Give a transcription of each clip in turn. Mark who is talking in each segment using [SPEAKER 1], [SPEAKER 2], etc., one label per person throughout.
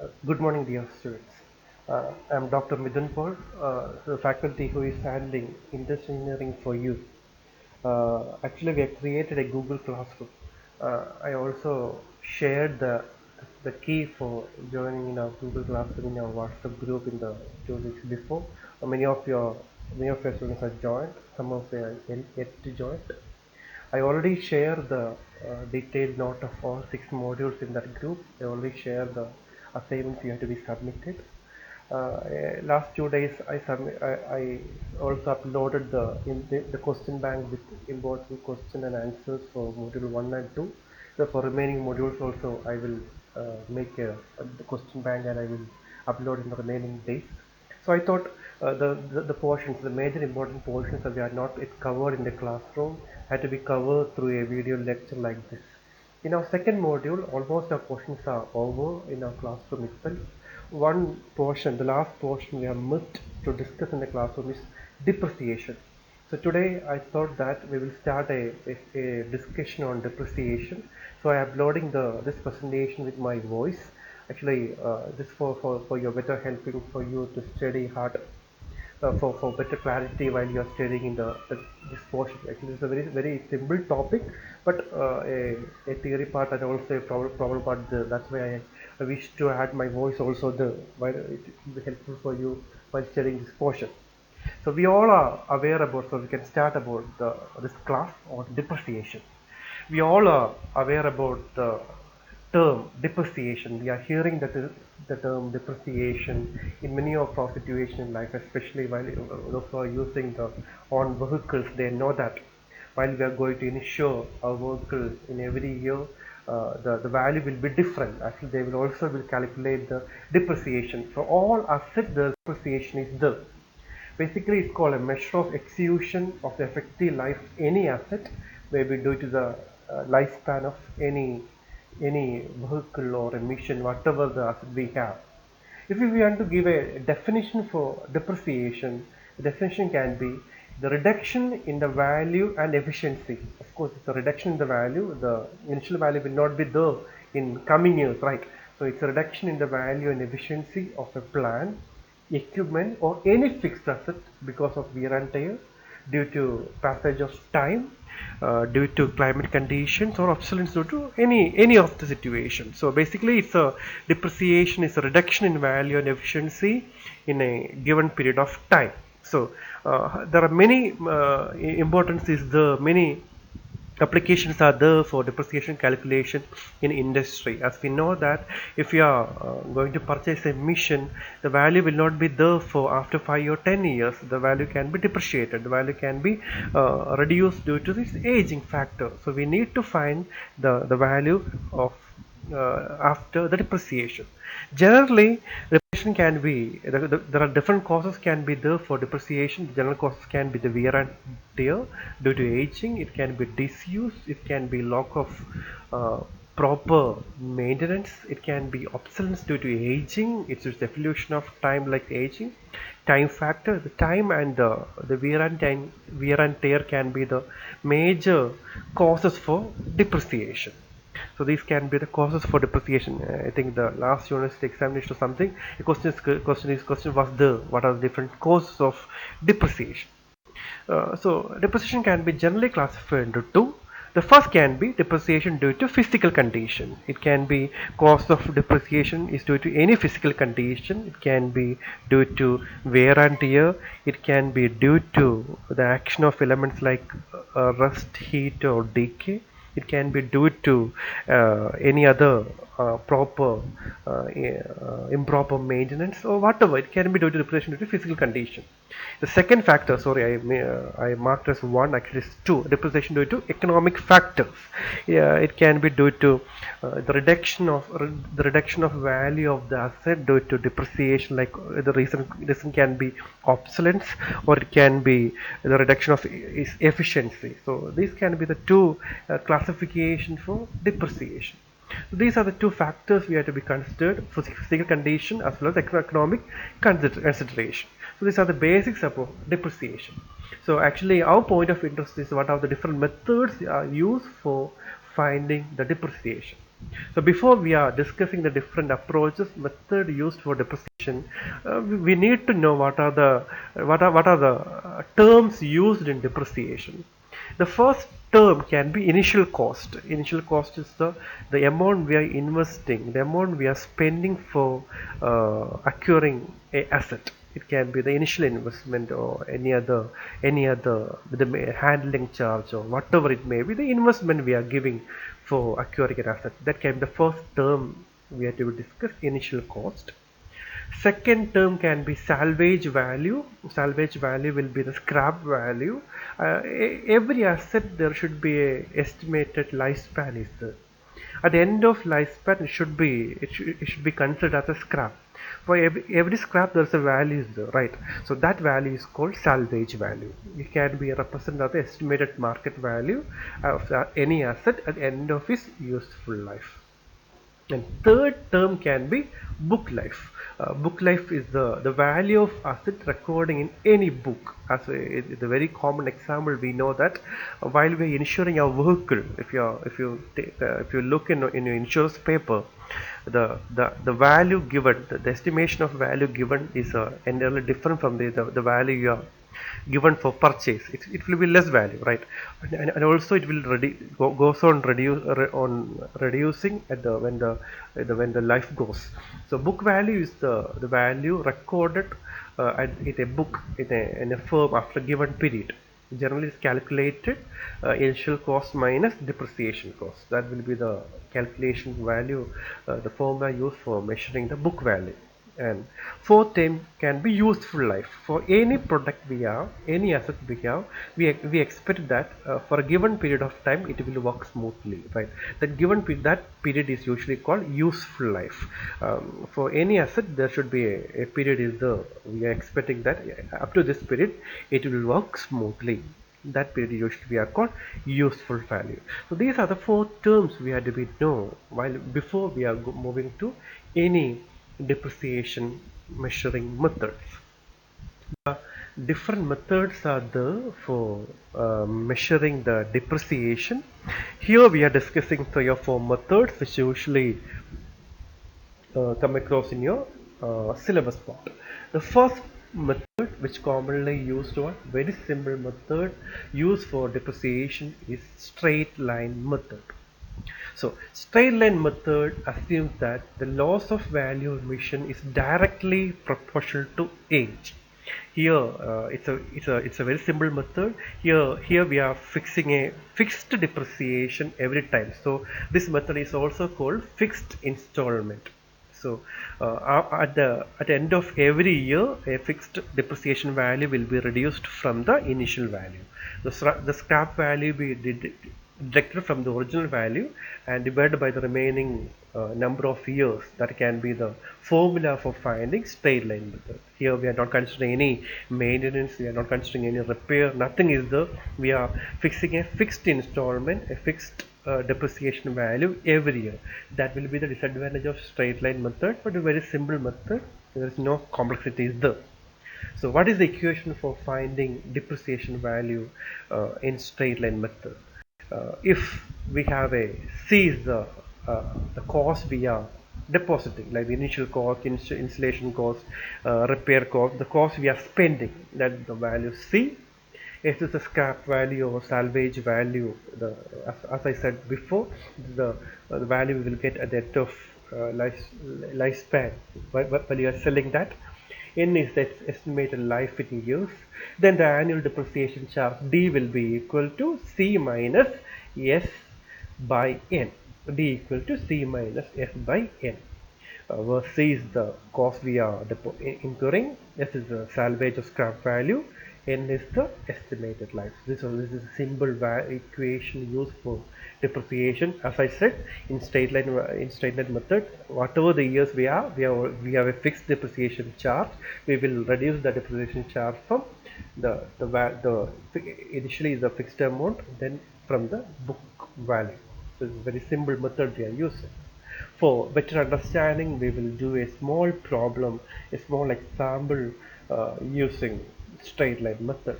[SPEAKER 1] Good morning, dear students. I'm Dr. Midun Paul, the faculty who is handling industrial engineering for youth. Actually, we have created a Google Classroom. I also shared the key for joining in our Google Classroom in our WhatsApp group in the 2 weeks before. Many of your students have joined. Some of them are yet to join. I already shared the detailed note of all 6 modules in that group. I already shared the assignments you have to be submitted. Last 2 days, I also uploaded the question bank with important question and answers for module 1 and 2. So for remaining modules also, I will make the question bank and I will upload in the remaining days. So I thought the portions, the major important portions that we are not yet covered in the classroom had to be covered through a video lecture like this. In our second module, almost our portions are over in our classroom itself. One portion, the last portion we have missed to discuss in the classroom is depreciation. So today I thought that we will start a discussion on depreciation. So I am uploading this presentation with my voice. Actually, this for your better helping for you to study hard for better clarity while you are studying in this portion. Actually, it's a very simple topic, but a theory part and also a problem part. That's why I wish to add my voice also. While it will be helpful for you while studying this portion. So we all are aware about. So we can start about this class on depreciation. We all are aware about the term depreciation. We are hearing the term depreciation in many of our situations in life, especially while those who are using the on vehicles. They know that while we are going to insure our vehicle in every year, the value will be different. Actually, they will also will calculate the depreciation. For all assets, the depreciation is there. Basically, it's called a measure of execution of the effective life of any asset, maybe due to the lifespan of any vehicle or a machine, whatever the asset we have. If we want to give a definition for depreciation, the definition can be the reduction in the value and efficiency. Of course, it's a reduction in the value. The initial value will not be there in coming years, right? So it's a reduction in the value and efficiency of a plant, equipment, or any fixed asset because of wear and tear, due to passage of time, due to climate conditions, or obsolescence due to any of the situation. So basically, it's a depreciation is a reduction in value and efficiency in a given period of time. So there are many importance is the many applications are there for depreciation calculation in industry. As we know that if you are going to purchase a machine, the value will not be there for after 5 or 10 years. The value can be depreciated, the value can be reduced due to this aging factor. So we need to find the value of after the depreciation. Generally, depreciation can be there are different causes can be there for depreciation. The general causes can be the wear and tear due to aging. It can be disuse. It can be lack of proper maintenance. It can be obsolescence due to aging. It's just evolution of time like aging. Time factor, the time and the wear and tear can be the major causes for depreciation. So these can be the causes for depreciation. I think the last university examination or something, the question was the what are the different causes of depreciation. So depreciation can be generally classified into two. The first can be depreciation due to physical condition. It can be cause of depreciation is due to any physical condition. It can be due to wear and tear. It can be due to the action of elements like rust, heat, or decay. It can be due to any other improper maintenance or whatever. It can be due to depreciation due to physical condition. The second factor, sorry, I marked as one, actually it's two, depreciation due to economic factors. Yeah, it can be due to the reduction of value of the asset due to depreciation. Like the reason can be obsolescence, or it can be the reduction of efficiency. So these can be the two classification for depreciation. So these are the two factors we have to be considered for physical condition as well as economic consideration. So these are the basics about depreciation. So actually our point of interest is what are the different methods are used for finding the depreciation. So before we are discussing the different approaches, method used for depreciation, we need to know what are the terms used in depreciation. The first term can be initial cost. Initial cost is the amount we are investing, the amount we are spending for acquiring a asset. It can be the initial investment or any other the handling charge or whatever it may be, the investment we are giving for acquiring an asset. That can be the first term we have to discuss, initial cost. Second term can be salvage value. Salvage value will be the scrap value. Every asset there should be a estimated lifespan is there. At the end of lifespan, it should be considered as a scrap. For every scrap, there's a value is there, right? So that value is called salvage value. It can be represented as the estimated market value of any asset at the end of its useful life. And third term can be book life. Book life is the value of asset recording in any book. As a very common example, we know that while we are insuring a vehicle, if you look in your insurance paper, the value given, the estimation of value given is entirely different from the value you are given for purchase. It will be less value, right? And also it will goes on reducing at the when the life goes. So book value is the value recorded in a book in a firm after given period. Generally it's calculated initial cost minus depreciation cost. That will be the calculation value the formula used for measuring the book value. And fourth term can be useful life. For any product we have, any asset we have, we expect that for a given period of time it will work smoothly, right? That period is usually called useful life. For any asset there should be a period is the we are expecting that up to this period it will work smoothly. That period usually we are called useful value. So these are the four terms we had to be know while before we are moving to any depreciation measuring methods. Different methods are there for measuring the depreciation. Here we are discussing 3 or 4 methods which usually come across in your syllabus part. The first method which commonly used, one very simple method used for depreciation, is straight line method. So straight line method assumes that the loss of value emission is directly proportional to age. Here it's a very simple method. Here we are fixing a fixed depreciation every time. So this method is also called fixed installment. So at the end of every year, a fixed depreciation value will be reduced from the initial value. The scrap value be deducted from the original value and divided by the remaining number of years. That can be the formula for finding straight line method. Here we are not considering any maintenance, we are not considering any repair, nothing is there. We are fixing a fixed installment, a fixed depreciation value every year. That will be the disadvantage of straight line method, but a very simple method. There is no complexity is there. So what is the equation for finding depreciation value in straight line method? If we have a C is the cost we are depositing, like the initial cost, installation cost, repair cost, the cost we are spending, that the value C. If it's a scrap value or salvage value, as I said before, the value we will get at the end of lifespan while you are selling that. N is the estimated life in years. Then the annual depreciation charge D will be equal to C minus S by N. D equal to C minus S by N. Where C is the cost we are incurring, S is the salvage or scrap value, N is the estimated life. This is a simple equation used for depreciation. As I said, in straight line method, whatever the years we have a fixed depreciation charge. We will reduce the depreciation charge from the initially the fixed amount, then from the book value. So it's a very simple method we are using. For better understanding, we will do a small problem, a small example using straight line method.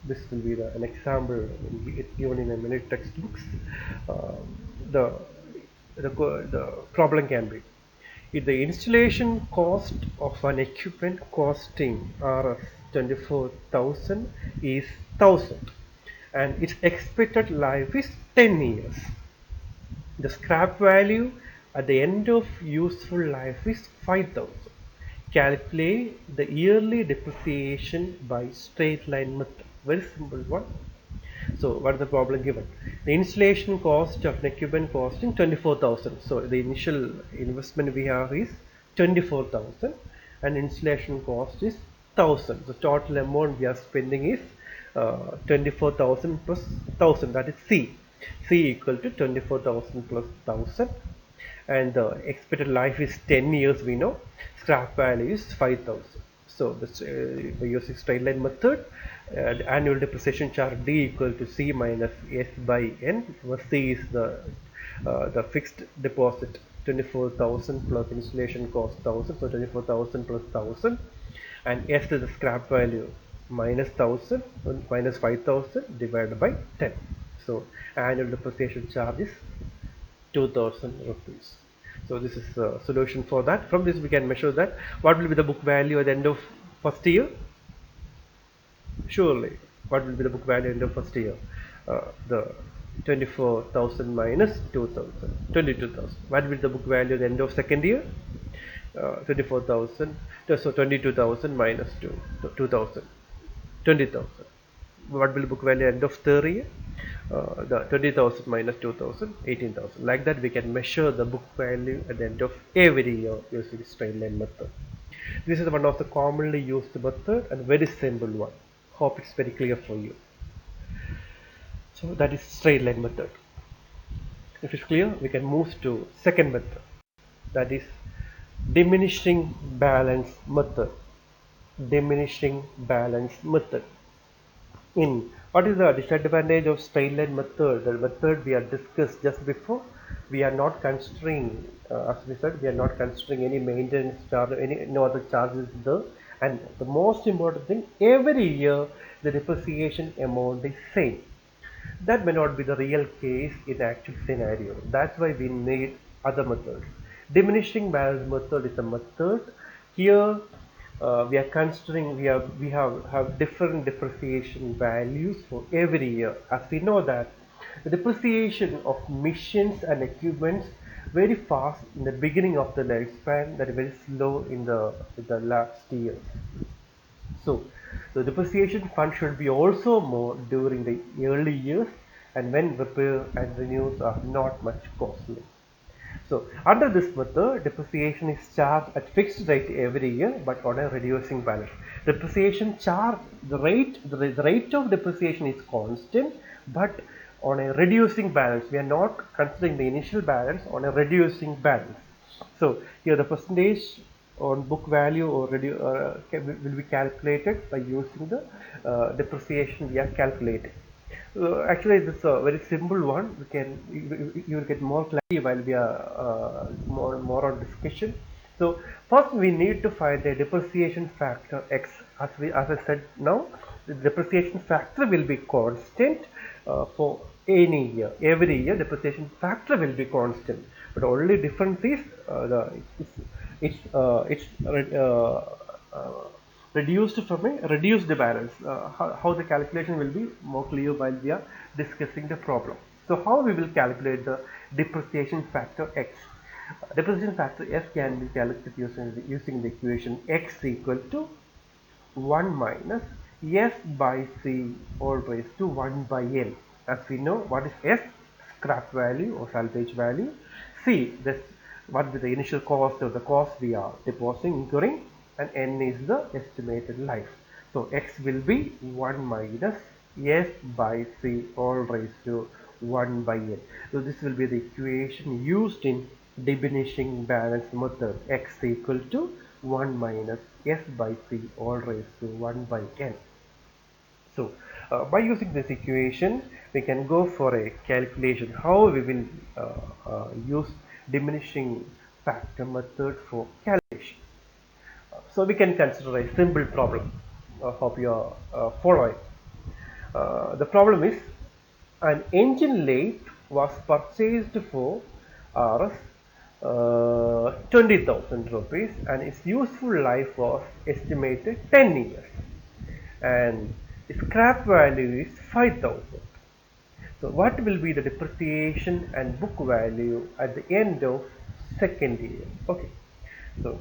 [SPEAKER 1] This will be an example given in a many textbooks. The the problem can be, if the installation cost of an equipment costing Rs 24,000 is 1000 and its expected life is 10 years, the scrap value at the end of useful life is 5,000. Calculate the yearly depreciation by straight line method. Very simple one. So what is the problem given? The installation cost of an equipment costing 24,000. So the initial investment we have is 24,000 and installation cost is 1000. The total amount we are spending is 24,000 plus 1000, that is C. C equal to 24,000 plus 1000 and the expected life is 10 years, we know. Scrap value is 5,000. So this, by using straight line method, the annual depreciation charge D equal to C minus S by N, where C is the fixed deposit 24,000 plus installation cost 1000, so 24,000 plus 1000, and S is the scrap value minus 1000 minus 5,000 divided by 10. So annual depreciation charge is 2000 rupees. So this is a solution for that. From this we can measure that what will be the book value at the end of first year. Surely what will be the book value at the end of first year? The 24,000 minus 2000, 22,000. What will be the book value at the end of second year? 24,000, so 22,000 minus 2,000, 20,000. What will book value end of third year? The 20,000 minus 2,000, 18,000. Like that we can measure the book value at the end of every year using straight line method. This is one of the commonly used method and very simple one. Hope it's very clear for you. So that is straight line method. If it's clear, we can move to second method, that is diminishing balance method. Diminishing balance method. In what is the disadvantage of straight line method? The method we have discussed just before, we are not considering, as we said, we are not considering any maintenance charge, no other charges there, and the most important thing, every year the depreciation amount is same. That may not be the real case in the actual scenario. That's why we need other methods. Diminishing balance method is a method. Here we are considering have different depreciation values for every year. As we know that the depreciation of machines and equipments very fast in the beginning of the lifespan, that is very slow in the last years. So the depreciation fund should be also more during the early years and when repair and renewals are not much costly. So under this method, depreciation is charged at fixed rate every year but on a reducing balance. Depreciation charge, the rate of depreciation is constant but on a reducing balance. We are not considering the initial balance, on a reducing balance. So here the percentage on book value or will be calculated by using the depreciation we are calculating. Actually, this is a very simple one. You will get more clarity while we are more on discussion. So first we need to find a depreciation factor X. As I said now, the depreciation factor will be constant for any year. Every year depreciation factor will be constant, but only difference is it's reduced from a reduced balance. How the calculation will be more clear while we are discussing the problem. So how we will calculate the depreciation factor X? Depreciation factor F can be calculated using the equation X equal to 1 minus S by C all raised to 1 by N. As we know, what is S? Scrap value or salvage value. C, that's what is the initial cost or the cost we are depositing, incurring, and N is the estimated life. So X will be 1 minus S by C all raised to 1 by N. So this will be the equation used in diminishing balance method. X equal to 1 minus S by C all raised to 1 by N. So by using this equation, we can go for a calculation how we will use diminishing factor method for calculation. So we can consider a simple problem. I hope you are following. The problem is an engine lathe was purchased for Rs 20,000 rupees, and its useful life was estimated 10 years, and scrap value is 5,000. So what will be the depreciation and book value at the end of second year? Okay, so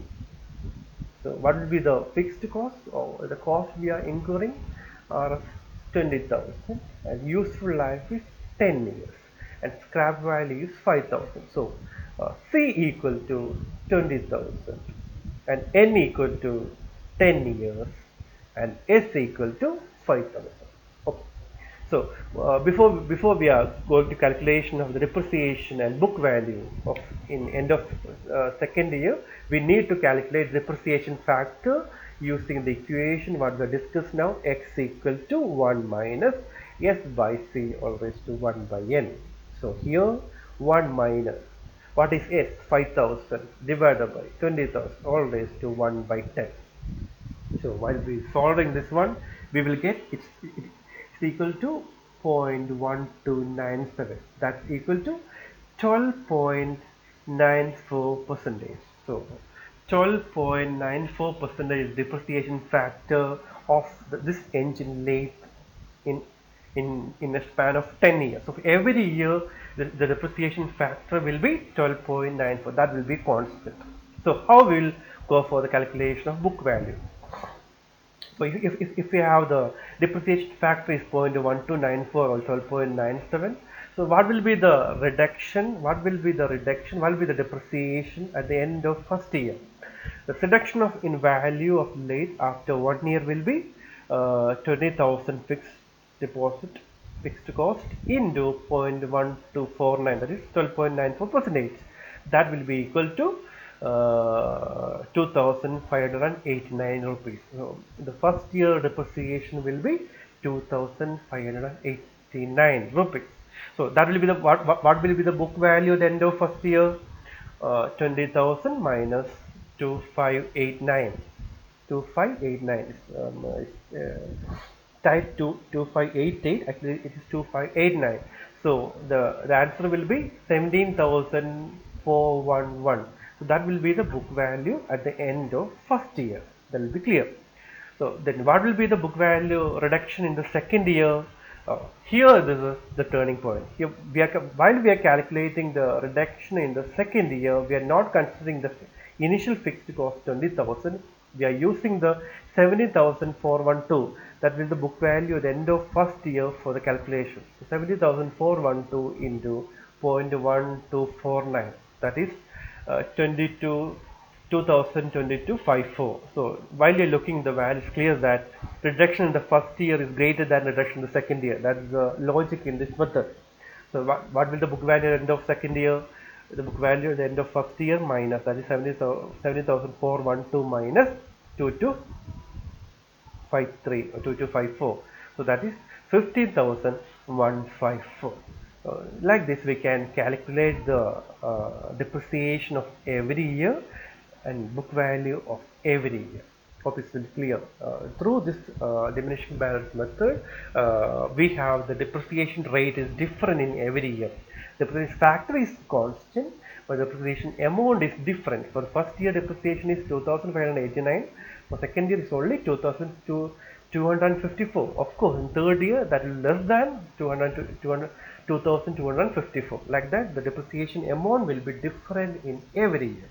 [SPEAKER 1] what will be the fixed cost or the cost we are incurring are 20,000, and useful life is 10 years, and scrap value is 5,000. So C equal to 20,000, and N equal to 10 years, and S equal to 5,000. Okay. So before we are going to calculation of the depreciation and book value of in end of second year, we need to calculate depreciation factor using the equation what we discussed now, x equal to 1 minus s by c all raised to 1 by n. So here 1 minus what is s, 5,000 divided by 20,000 all raised to 1 by 10. So while we solving this one, we will get it's equal to 0.1297. That's equal to 12.94 percentage. So 12.94 percentage depreciation factor of this engine lathe in in a span of 10 years. So every year the depreciation factor will be 12.94. That will be constant. So how we will go for the calculation of book value? So if we have the depreciation factor is 0.1294 or 12.97, so what will be the reduction? What will be the reduction? What will be the depreciation at the end of first year? The reduction of in value of lathe after 1 year will be 20,000 fixed deposit fixed cost into 0.1249, that is 12.94 percentage. That will be equal to 2,589 rupees. So the first year depreciation will be 2,589 rupees. So that will be the what will be the book value at the end of first year? 20,000 minus 2,589. 2,589 is type 2,588. Actually, it is 2,589. So the answer will be 17,411. So that will be the book value at the end of first year. That will be clear. So then what will be the book value reduction in the second year? Here this is the turning point. Here while we are calculating the reduction in the second year, we are not considering the initial fixed cost 20,000. We are using the 70,412. That is the book value at the end of first year for the calculation. So 70,412 into 0.1249. That is 2022-54. So while you're looking the value, it's clear that reduction in the first year is greater than reduction in the second year. That is the logic in this method. So what will the book value at the end of second year? The book value at the end of first year minus, that is 70,412 minus 2253 or 2254. So that is 15,154. Like this we can calculate the depreciation of every year and book value of every year. Hope it's clear. Through this diminishing balance method, we have the depreciation rate is different in every year. The depreciation factor is constant, but the depreciation amount is different. For the first year, depreciation is 2,589. For second year, it's only 2,254. Of course, in third year, that is less than 2,254. Like that, the depreciation amount will be different in every year.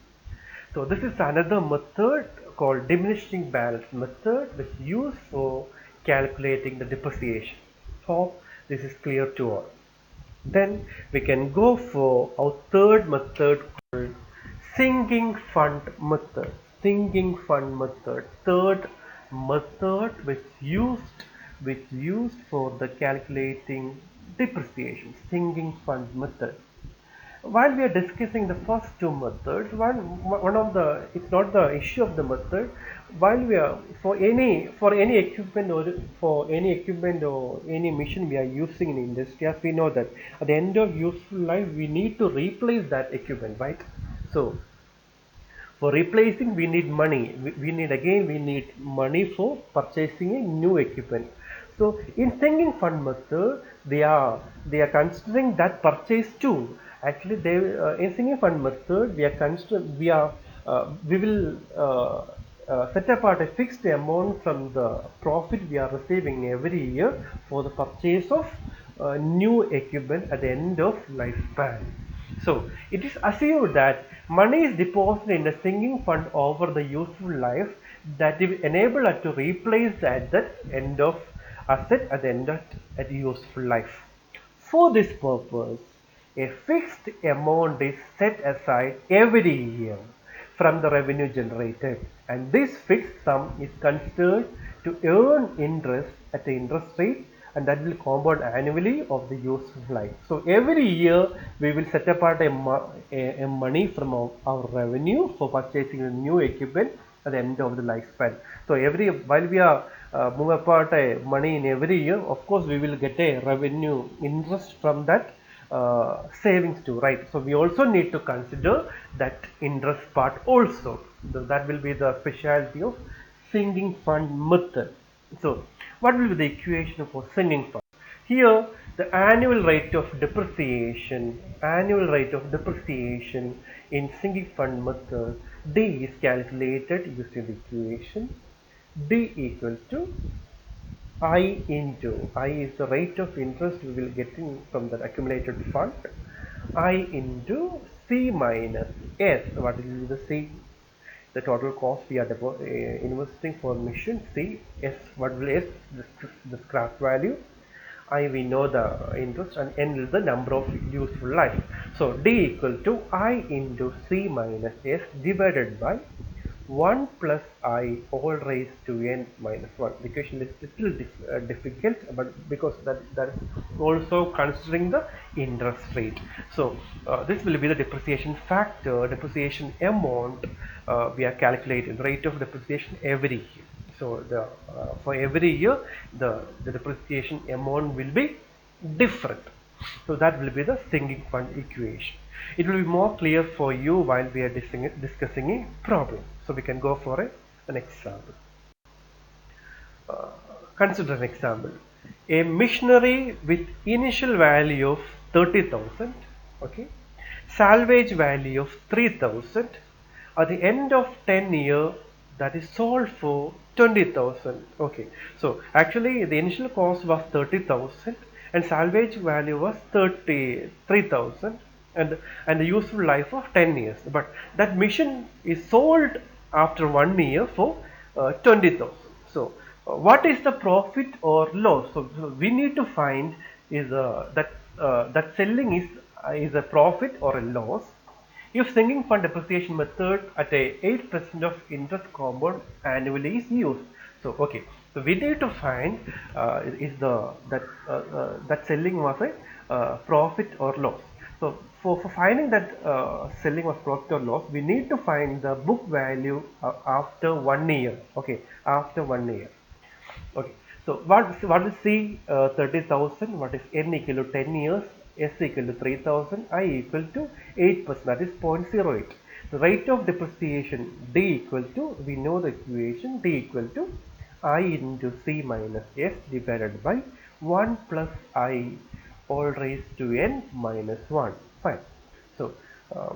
[SPEAKER 1] So this is another method called diminishing balance method, which is used for calculating the depreciation. Hope this is clear to all. Then we can go for our third method called sinking fund method. Sinking fund method, third method which used for the calculating depreciation. Sinking fund method. While we are discussing the first two methods, one of the, it's not the issue of the method. While we are for any equipment or any machine we are using in industry, as we know that at the end of useful life we need to replace that equipment, right? So for replacing we need money. We need money for purchasing a new equipment. So in sinking fund method, they are considering that purchase too. Actually, they in sinking fund method, we will set apart a fixed amount from the profit we are receiving every year for the purchase of new equipment at the end of lifespan. So it is assumed that money is deposited in a sinking fund over the useful life that will enable us to replace at the end of asset at the end of at useful life. For this purpose, a fixed amount is set aside every year from the revenue generated, and this fixed sum is considered to earn interest at the interest rate, and that will compound annually of the useful life. So every year we will set apart a money from our revenue for purchasing a new equipment at the end of the lifespan. So every while we are move apart money in every year, of course we will get a revenue interest from that savings too, right? So we also need to consider that interest part also. So that will be the specialty of sinking fund method. So what will be the equation for sinking fund? Here the annual rate of depreciation in sinking fund method D is calculated using the equation D equal to I into I is the rate of interest we will get in from the accumulated fund, I into C minus S. What is the C? The total cost we are investing for machine. C S. What will S? The scrap value. I we know the interest, and N is the number of useful life. So D equal to I into C minus S divided by 1 plus I all raised to n minus 1. The equation is little difficult, but because that is also considering the interest rate. So this will be the depreciation factor, depreciation amount we are calculating, rate of depreciation every year. So for every year the depreciation amount will be different. So that will be the sinking fund equation. It will be more clear for you while we are discussing a problem. So we can go for an example. Consider an example. A machinery with initial value of 30,000, okay, salvage value of 3,000, at the end of 10 years that is sold for 20,000. Okay, so actually the initial cost was 30,000 and salvage value was 33,000, and the useful life of 10 years, but that machine is sold after 1 year for 20,000. So what is the profit or loss? So we need to find is that selling is a profit or a loss if sinking fund depreciation method at a 8% of interest compound annually is used. So okay, so we need to find is the that selling was a profit or loss. So for finding that selling was profit or loss, we need to find the book value after 1 year. Okay, after 1 year. Okay, so what is C 30,000? What is N equal to 10 years? S equal to 3,000. I equal to 8%. That is 0.08. The rate of depreciation D equal to, we know the equation, D equal to I into C minus S divided by 1 plus I all raised to N minus 1. Fine. So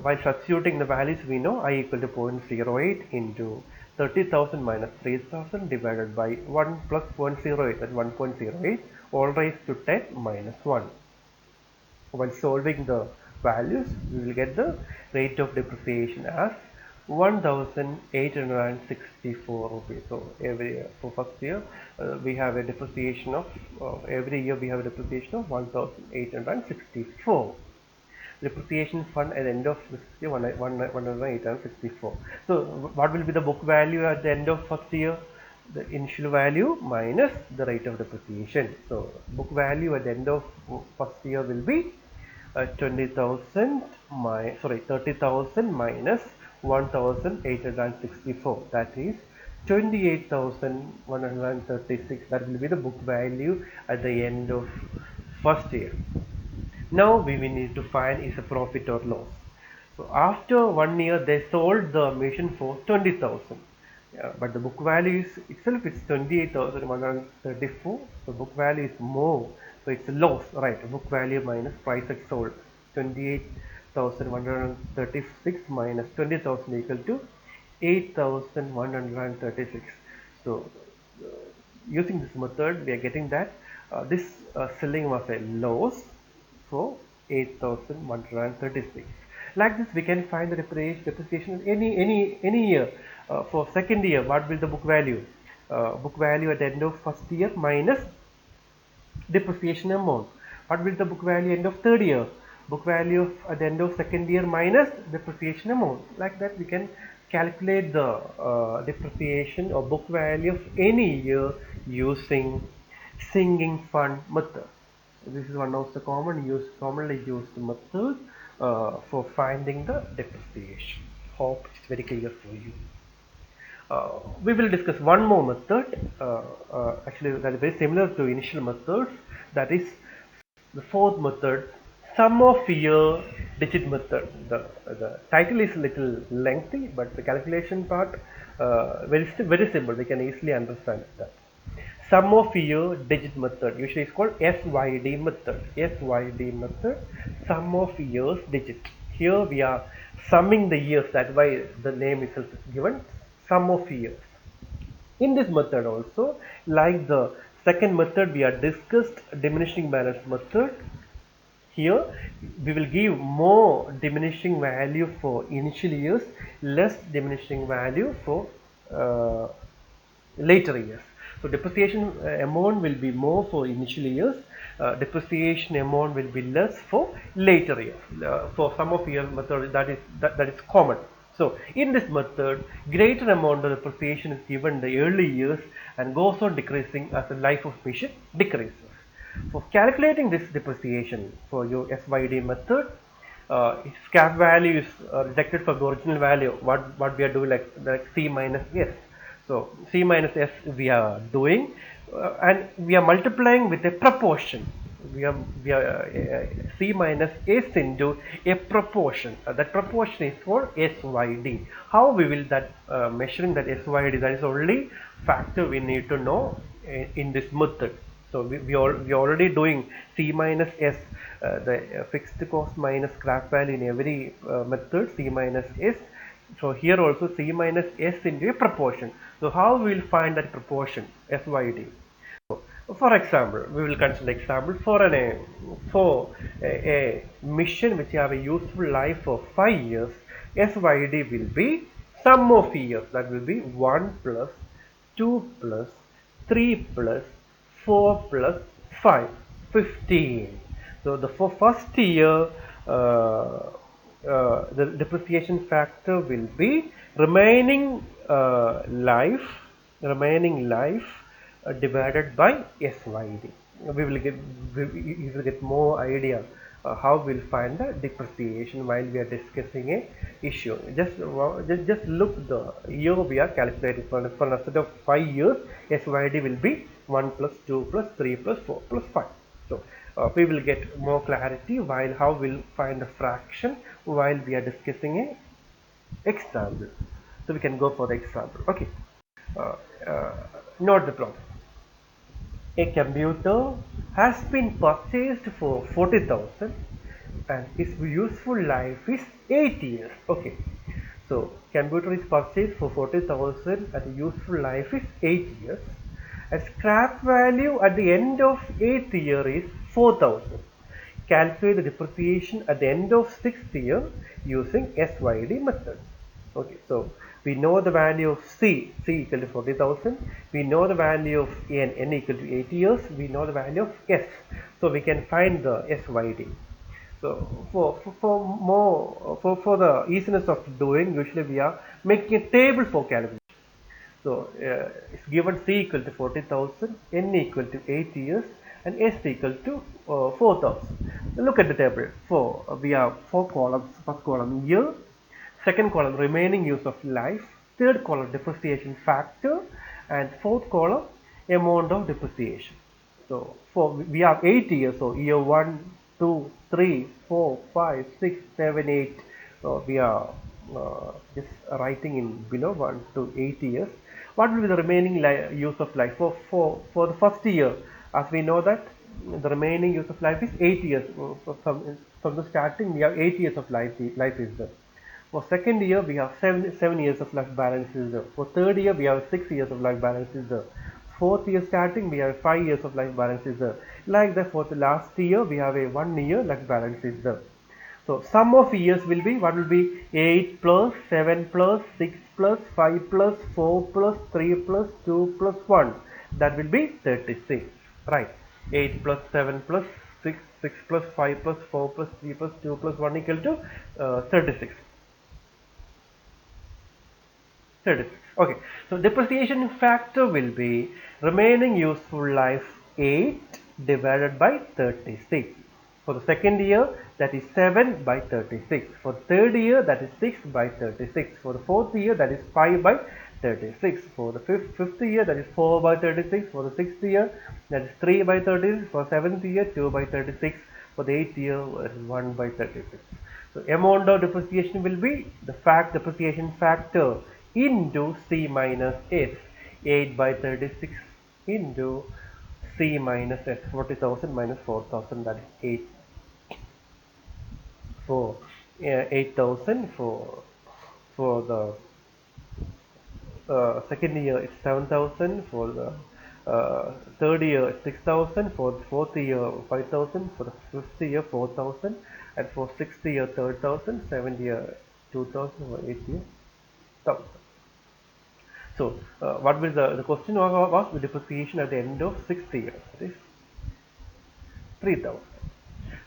[SPEAKER 1] while substituting the values, we know I equal to 0.08 into 30,000 minus 3,000 divided by 1 plus 0.08, that 1.08 all raised to 10 minus 1. While solving the values, we will get the rate of depreciation as 1,864 rupees. So every year, for first year, we have a depreciation of every year we have a depreciation of 1,864. Depreciation fund at the end of this year 1,864. So what will be the book value at the end of first year? The initial value minus the rate of depreciation. So book value at the end of first year will be 30,000 minus 1,864. That is 28,136. That will be the book value at the end of first year. Now we will need to find is a profit or loss. So after 1 year they sold the machine for 20,000. But the book value is itself it's 28,134. So book value is more. So it's a loss, right? Book value minus price at sold 28 6,136 minus 20,000 equal to 8,136. So using this method, we are getting that this selling was a loss for 8,136. Like this, we can find the depreciation any year. For second year, what will the book value? Book value at the end of first year minus depreciation amount. What will the book value end of third year? Book value at the end of second year minus depreciation amount. Like that, we can calculate the depreciation or book value of any year using sinking fund method. This is one of the commonly used method for finding the depreciation. Hope it's very clear for you. We will discuss one more method, actually that is very similar to initial methods, that is the fourth method, sum of year digit method. The title is a little lengthy, but the calculation part very simple, we can easily understand that. Sum of year digit method, usually it's called SYD method. SYD method, sum of years digit. Here we are summing the years, that's why the name itself is given, sum of years. In this method also, like the second method we are discussed, diminishing balance method, here we will give more diminishing value for initial years, less diminishing value for later years. So depreciation amount will be more for initial years, depreciation amount will be less for later years. For sum of years method, that is common. So in this method, greater amount of depreciation is given in the early years and goes on decreasing as the life of machine decreases. For calculating this depreciation for your SYD method, if scrap value is rejected from the original value, what we are doing, like C minus S. So C minus S we are doing, and we are multiplying with a proportion. We are C minus S into a proportion. That proportion is for SYD. How we will that measuring that SYD? That is only factor we need to know in this method. So we are already doing C minus S, the fixed cost minus scrap value in every method, C minus S. So here also C minus S into a proportion. So how we will find that proportion, SYD? So for example, we will consider example for a mission which have a useful life of 5 years. SYD will be sum of years, that will be 1 plus 2 plus 3 plus 4 plus 5, 15. So the for first year, the depreciation factor will be remaining life divided by SYD. We will get more idea how we'll find the depreciation while we are discussing a issue. Just look the year we are calculating for a set of 5 years. SYD will be 1 plus 2 plus 3 plus 4 plus 5. So we will get more clarity while how we'll find the fraction while we are discussing a example. So we can go for the example. Okay. Note the problem. A computer has been purchased for 40,000 and its useful life is 8 years. Okay. So computer is purchased for 40,000 and the useful life is 8 years. And scrap value at the end of 8th year is 4,000. Calculate the depreciation at the end of 6th year using SYD method. Okay, so we know the value of C equal to 40,000. We know the value of N equal to 8 years. We know the value of S. So we can find the SYD. So for the easiness of doing, usually we are making a table for calculation. So it's given C equal to 40,000, N equal to 8 years, and S equal to 4,000. Look at the table. We have 4 columns. First column year, second column remaining use of life, third column depreciation factor, and fourth column amount of depreciation. So we have 8 years. So year 1, 2, 3, 4, 5, 6, 7, 8. We are just writing in below 1 to 8 years. What will be the remaining use of life for the first year? As we know that the remaining use of life is 8 years. From the starting, we have 8 years of life is there. For second year, we have 7 years of life balance is there. For third year, we have 6 years of life balance is there. Fourth year starting, we have 5 years of life balance is there. Like that, for the last year, we have a 1 year life balance is there. So sum of years will be, what will be 8 plus 7 plus 6 plus 5 plus 4 plus 3 plus 2 plus 1. That will be 36. Right. 8 plus 7 plus 6, 6 plus 5 plus 4 plus 3 plus 2 plus 1 equal to 36. 36. Okay. So depreciation factor will be remaining useful life 8 divided by 36. For the second year, that is 7 by 36. For the third year, that is 6 by 36. For the fourth year, that is 5 by 36. For the fifth year, that is 4 by 36. For the sixth year, that is 3 by 36. For seventh year, 2 by 36. For the eighth year, 1 by 36. So amount of depreciation will be the depreciation factor into C minus S. 8 by 36 into C minus S. 40,000 minus 4,000, that is 8 for 8,000. For the second year it's 7,000. For the third year it's 6,000. For the fourth year 5,000. For the fifth year 4,000. And for sixth year 3,000. Seventh year 2,000. For eighth year 1,000. So what will the question was the depreciation at the end of sixth year? That is 3,000.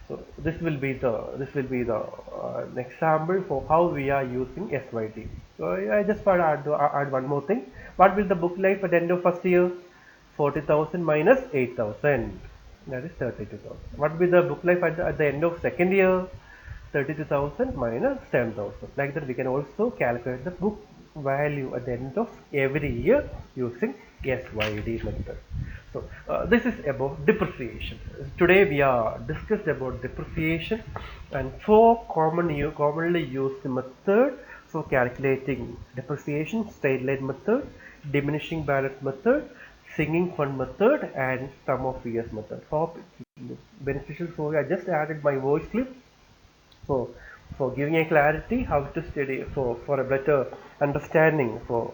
[SPEAKER 1] So this will be the an example for how we are using SYD. So I just want to add one more thing. What will the book life at the end of first year? 40,000 minus 8,000. That is 32,000. What will be the book life at the end of second year? 32,000 minus 10,000. Like that, we can also calculate the book value at the end of every year using SYD method. So this is about depreciation. Today we are discussed about depreciation and four commonly used method for calculating depreciation: straight line method, diminishing balance method, sinking fund method, and sum of years method. Hope it's beneficial for you. I just added my voice clip for giving a clarity how to study, for a better understanding, for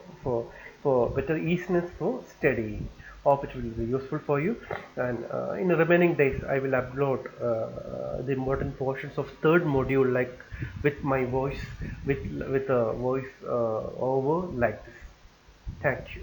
[SPEAKER 1] better easiness for studying. Hope it will be useful for you. And in the remaining days I will upload the important portions of third module, like with my voice, with a voice over like this. Thank you.